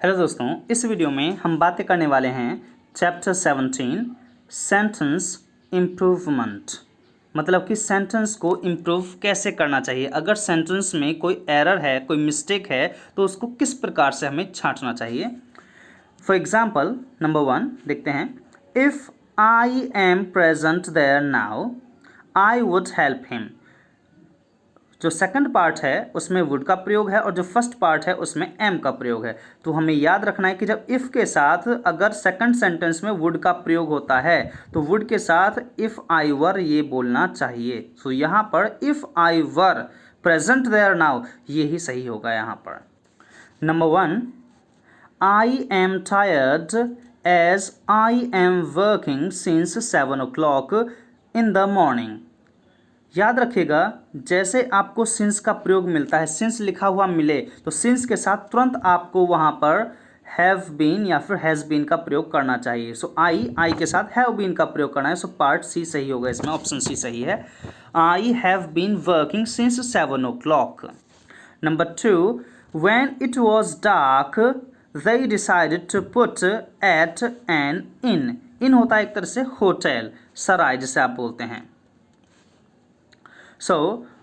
Hello दोस्तों, इस video में हम बातें करने वाले हैं चैप्टर 17 सेंटेंस इम्प्रूवमेंट। मतलब कि सेंटेंस को इम्प्रूव कैसे करना चाहिए। अगर सेंटेंस में कोई एरर है, कोई मिस्टेक है, तो उसको किस प्रकार से हमें छांटना चाहिए। फॉर एग्जाम्पल नंबर 1 देखते हैं। If I am present there now I would help him. जो सेकंड पार्ट है उसमें वुड का प्रयोग है और जो फर्स्ट पार्ट है उसमें एम का प्रयोग है। तो हमें याद रखना है कि जब इफ़ के साथ अगर सेकंड सेंटेंस में वुड का प्रयोग होता है तो वुड के साथ इफ़ आई वर ये बोलना चाहिए। तो यहाँ पर if I were present there now ये ही सही होगा यहाँ पर। Number 1 I am tired as I am working since 7 o'clock in the morning. याद रखिएगा, जैसे आपको सिंस का प्रयोग मिलता है, सिंस लिखा हुआ मिले तो सिंस के साथ तुरंत आपको वहाँ पर हैव बीन या फिर हैज़ बीन का प्रयोग करना चाहिए। सो आई के साथ हैव बीन का प्रयोग करना है। सो पार्ट सी सही होगा, इसमें ऑप्शन सी सही है। I have been working since 7 o'clock। Number 2 when it was dark they decided to put at an inn। Inn होता है एक तरह से होटल, सराय जिसे आप बोलते हैं। सो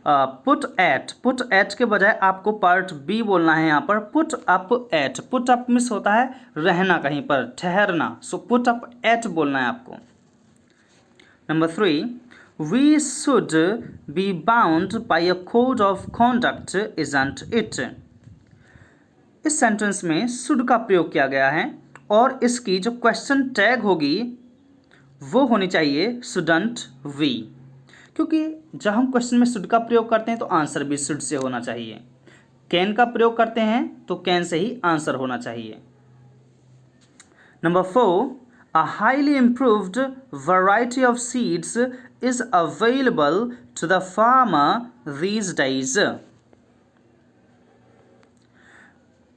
पुट एट के बजाय आपको पार्ट बी बोलना है यहाँ पर put up at. Put up miss होता है रहना, कहीं पर ठहरना। सो पुट अप एट बोलना है आपको। Number 3 we should be bound by a code of conduct isn't it. इस सेंटेंस में शुड का प्रयोग किया गया है और इसकी जो क्वेश्चन टैग होगी वो होनी चाहिए शुडंट वी, क्योंकि जब हम क्वेश्चन में शुड का प्रयोग करते हैं तो आंसर भी शुड से होना चाहिए। कैन का प्रयोग करते हैं तो कैन से ही आंसर होना चाहिए। Number 4 a highly improved variety of seeds is available to the farmer these days.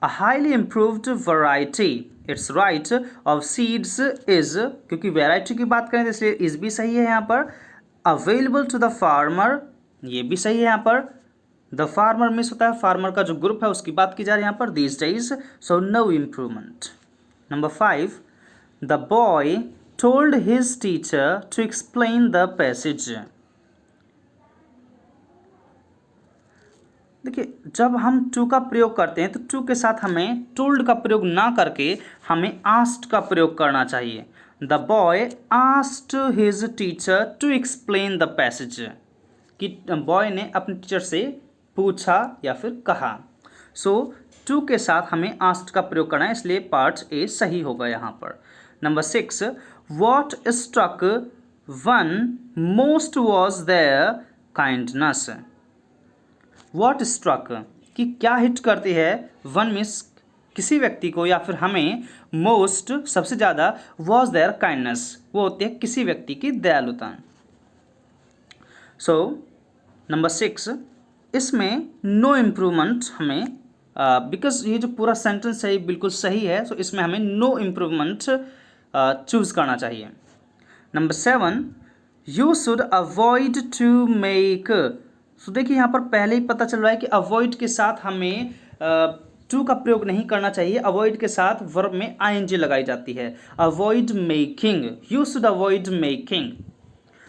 A highly improved variety, it's right, of seeds is, क्योंकि वैरायटी की बात करें तो इसलिए इज भी सही है यहाँ पर। अवेलेबल टू द फार्मर ये भी सही है यहाँ पर। द फार्मर मिस होता है, फार्मर का जो ग्रुप है उसकी बात की जा रही है यहाँ पर, these days. So no improvement. Number 5 the boy told his teacher to explain the passage. देखिए, जब हम टू का प्रयोग करते हैं तो टू के साथ हमें टोल्ड का प्रयोग ना करके हमें आस्क्ड का प्रयोग करना चाहिए। The boy asked his teacher to explain the passage, कि बॉय ने अपने टीचर से पूछा या फिर कहा। सो टू के साथ हमें आस्क्ड का प्रयोग करना है, इसलिए पार्ट ए सही होगा यहाँ पर। Number 6 what struck one most was their kindness. What struck कि क्या हिट करती है, वन मिस किसी व्यक्ति को या फिर हमें, मोस्ट सबसे ज़्यादा, वॉज देयर काइंडनेस वो होती है किसी व्यक्ति की दयालुता। सो नंबर 6 इसमें नो इम्प्रूवमेंट हमें, बिकॉज ये जो पूरा सेंटेंस है ये बिल्कुल सही है, सो इसमें हमें नो इम्प्रूवमेंट चूज करना चाहिए। Number 7 you should avoid to make. तो देखिए यहाँ पर पहले ही पता चल रहा है कि अवॉइड के साथ हमें टू का प्रयोग नहीं करना चाहिए। अवॉइड के साथ वर्ब में आईएनजी लगाई जाती है। Avoid making, you should avoid making.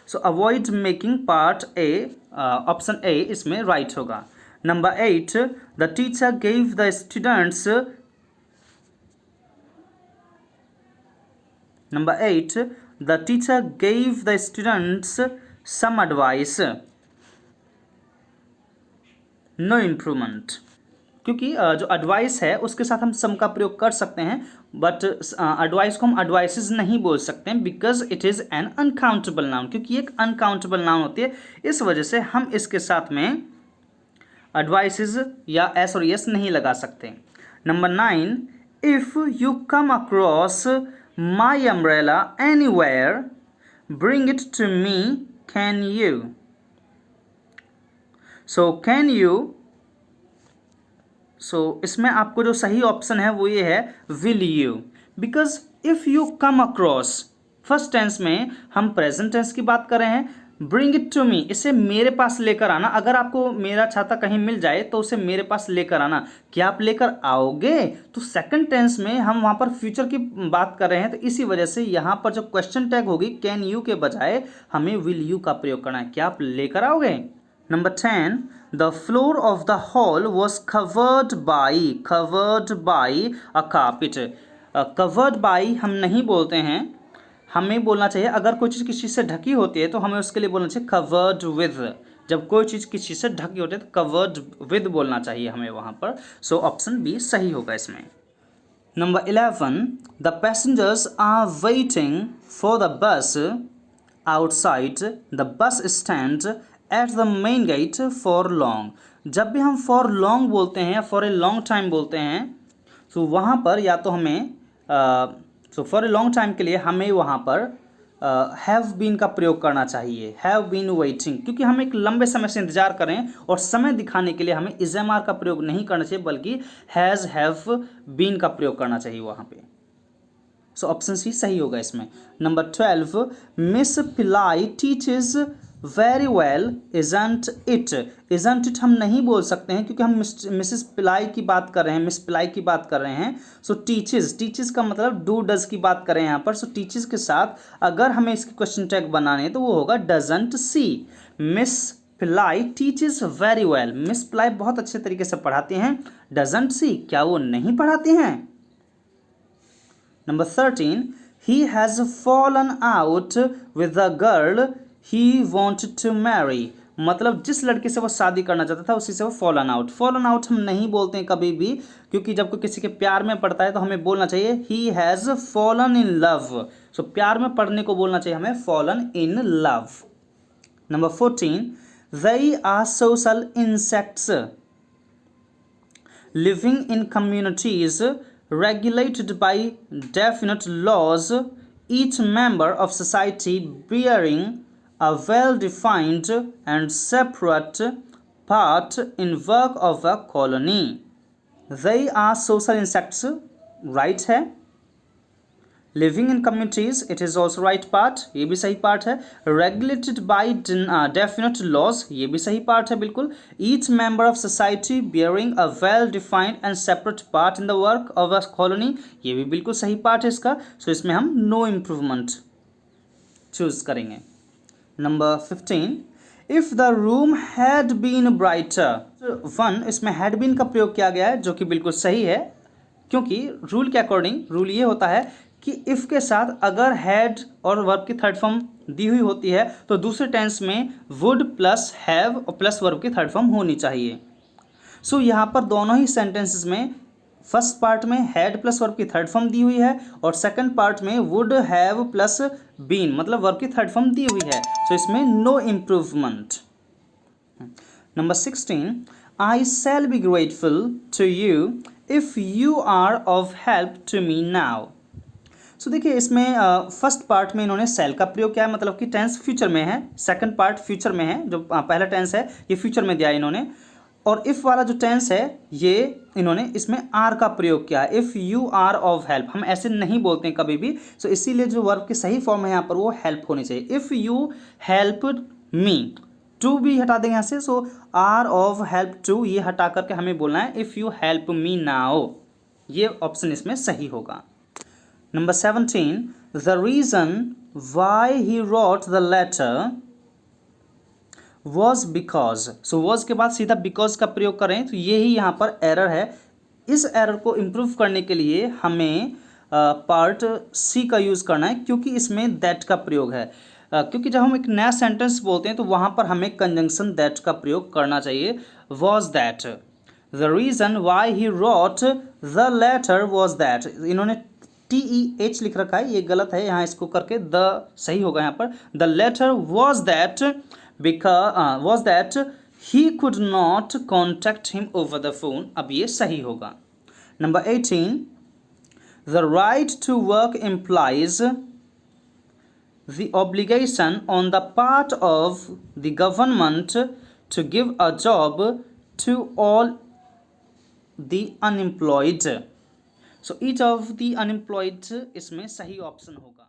So avoid making part A, option A इसमें राइट होगा। Number 8 the teacher gave the students. Number 8 the teacher gave the students some advice. No improvement, क्योंकि जो advice है उसके साथ हम सम का प्रयोग कर सकते हैं, बट एडवाइस को हम एडवाइसेस नहीं बोल सकते हैं because it is an uncountable noun, क्योंकि एक अनकाउंटेबल नाउन होती है। इस वजह से हम इसके साथ में एडवाइसेस या एस और यस नहीं लगा सकते। Number 9 if you come across my umbrella anywhere bring it to me can you. So can you, so इसमें आपको जो सही ऑप्शन है वो ये है will you, because if you come across first tense में हम प्रेजेंट टेंस की बात कर रहे हैं, ब्रिंग इट टू मी, इसे मेरे पास लेकर आना। अगर आपको मेरा छाता कहीं मिल जाए तो उसे मेरे पास लेकर आना। क्या आप लेकर आओगे? तो सेकंड टेंस में हम वहां पर फ्यूचर की बात कर रहे हैं, तो इसी वजह से यहां पर जो क्वेश्चन टैग होगी कैन यू के बजाय हमें विल यू का प्रयोग करना है। क्या आप लेकर आओगे? Number 10, the floor of the hall was covered by a carpet. Covered by हम नहीं बोलते हैं, हमें बोलना चाहिए अगर कोई चीज़ किसी चीज़ से ढकी होती है तो हमें उसके लिए बोलना चाहिए कवर्ड विद। जब कोई चीज़ किसी चीज़ से ढकी होती है तो कवर्ड विद बोलना चाहिए हमें वहाँ पर। सो ऑप्शन बी सही होगा इसमें। Number 11, the passengers are waiting for the bus outside the bus stand at the main gate for long. जब भी हम फॉर लॉन्ग बोलते हैं या फॉर ए लॉन्ग टाइम बोलते हैं तो वहाँ पर या तो हमें so for a long time के लिए हमें वहाँ पर हैव बीन का प्रयोग करना चाहिए, हैव बीन वेटिंग, क्योंकि हम एक लंबे समय से इंतजार करें और समय दिखाने के लिए हमें इज एम आर का प्रयोग नहीं करना चाहिए बल्कि हैज़ हैव बीन का प्रयोग करना चाहिए वहाँ पे। सो ऑप्शन सी सही होगा इसमें। नंबर 12, मिस पिलाई teaches very well isn't it. Isn't it हम नहीं बोल सकते हैं क्योंकि हम मिसेस पिलाई की बात कर रहे हैं, मिस पिलाई की बात कर रहे हैं। सो टीचेज का मतलब डू डज की बात करें यहाँ पर। सो टीचेज के साथ अगर हमें इसकी क्वेश्चन टैग बनाने हैं तो वो होगा डजंट सी। मिस पिलाई टीचेज वेरी वेल, मिस पिलाई बहुत अच्छे तरीके से पढ़ाती हैं। डजंट सी, क्या वो नहीं पढ़ाती हैं? Number 13, he has fallen out with the girl he wanted to marry। मतलब जिस लड़के से वो शादी करना चाहता था उसी से वो फॉलन आउट। फॉलन आउट हम नहीं बोलते हैं कभी भी, क्योंकि जब कोई किसी के प्यार में पड़ता है तो हमें बोलना चाहिए he has fallen in love। सो प्यार में पड़ने को बोलना चाहिए हमें fallen in love। Number 14, they are social insects living in communities regulated by definite laws, each member of society bearing a well-defined and separate part in work of a colony। They are social insects, right है। Living in communities, it is also right part, ये भी सही part है। Regulated by definite laws, ये भी सही part है बिल्कुल। Each member of society bearing a well defined and separate part in the work of a colony, ये भी बिल्कुल सही पार्ट है इसका। सो इसमें हम नो इम्प्रूवमेंट चूज करेंगे। Number 15, if the room had been brighter. 1, इसमें हैड बीन का प्रयोग किया गया है जो कि बिल्कुल सही है, क्योंकि रूल के अकॉर्डिंग रूल ये होता है कि इफ़ के साथ अगर हैड और वर्ब की थर्ड फॉर्म दी हुई होती है तो दूसरे टेंस में वुड प्लस हैव और प्लस वर्ब की थर्ड फॉर्म होनी चाहिए। सो यहाँ पर दोनों ही सेंटेंसेस में फर्स्ट पार्ट में हैड प्लस वर्ब की थर्ड फॉर्म दी हुई है और सेकंड पार्ट में वुड हैव प्लस बीन मतलब वर्ब की थर्ड फॉर्म दी हुई है। सो इसमें no improvement. Number 16, I shall be grateful to you if you are of help to me now. सो देखिए इसमें फर्स्ट पार्ट में इन्होंने सेल का प्रयोग किया है, मतलब कि टेंस फ्यूचर में है। सेकंड पार्ट फ्यूचर में है, जो पहला टेंस है ये फ्यूचर में दिया है इन्होंने। और इफ़ वाला जो टेंस है ये इन्होंने इसमें आर का प्रयोग किया है, if you are of help. हम ऐसे नहीं बोलते हैं कभी भी। सो इसीलिए जो वर्ब की सही फॉर्म है यहाँ पर वो हेल्प होनी चाहिए। If you help me, to भी हटा देंगे यहाँ से। So are of help to ये हटा करके हमें बोलना है if you help me now. ये ऑप्शन इसमें सही होगा। Number 17, the reason why he wrote the letter was because। so was के बाद सीधा because का प्रयोग करें तो ये ही यहाँ पर एरर है। इस एरर को इम्प्रूव करने के लिए हमें पार्ट सी का यूज़ करना है, क्योंकि इसमें that का प्रयोग है। क्योंकि जब हम एक नया सेंटेंस बोलते हैं तो वहाँ पर हमें कंजंक्शन that का प्रयोग करना चाहिए। was that, the reason why he wrote the letter was that। इन्होंने TEH लिख रखा है, ये गलत है, यहाँ इसको करके द सही होगा यहाँ पर। The letter was that was that he could not contact him over the phone. अब ये सही होगा। Number 18, the right to work implies the obligation on the part of the government to give a job to all the unemployed. So each of the unemployed इसमें सही option होगा।